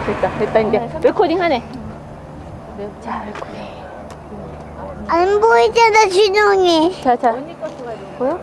됐다 이제 레코딩 하네. 자 레코딩. 안 보이잖아, 준영이. 자 보여?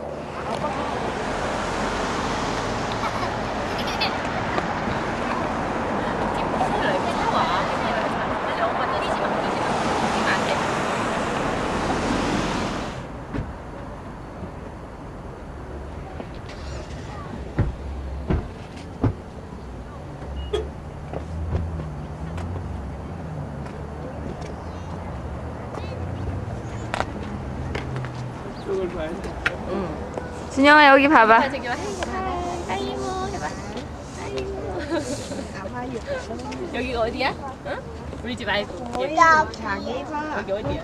준영아 여기 봐봐. 아이고 해봐. 아이고. 여기가 어디야? 응? 우리 집 말고. 몰라. 여기 어디야?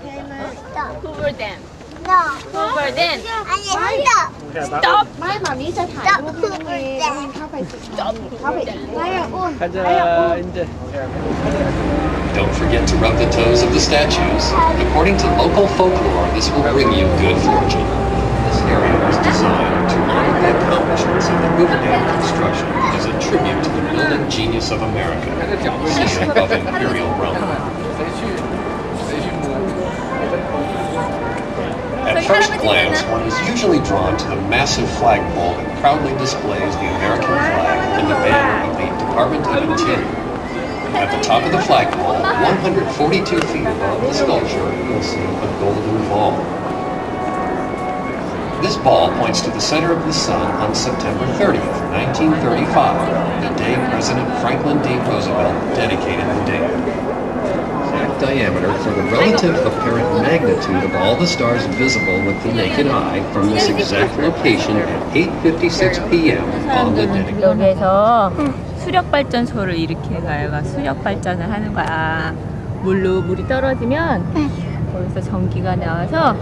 Hoover Dam. 너. Hoover Dam. 아니, stop. Stop. ไม่หมามีจะถ่ายรูปให้น้องเองน้องเองเข้าไปสิเข้าไปอีกไม่อะอ้วน 가자 이제. Don't forget to rub the toes of the statues. According to local folklore, this will bring you good fortune. This area was designed to honor the accomplishments of the Hoover Dam construction as a tribute to the building genius of America, seat of Imperial Rome. At first glance, one is usually drawn to the massive flagpole that proudly displays the American flag and the banner of the Department of Interior. At the top of the flagpole, 142 feet above the sculpture, you'll see a golden ball. This ball points to the center of the sun on September 30th, 1935, the day President Franklin D. Roosevelt dedicated the dam. Exact diameter for the relative apparent magnitude of all the stars visible with the naked eye from this exact location at 8:56 p.m. on the dedicated. 여기에서 수력 발전소를 이렇게 가야가 수력 발전을 하는 거야. 물이 떨어지면 거기서 전기가 나와서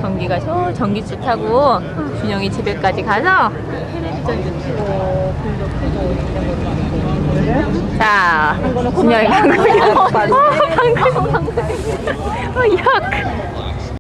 전기가 저 전기줄 타고 준영이 집에까지 가서 텔레비전도 켜고 불도 켜고 이런 거. 자, 준영이 방금 약.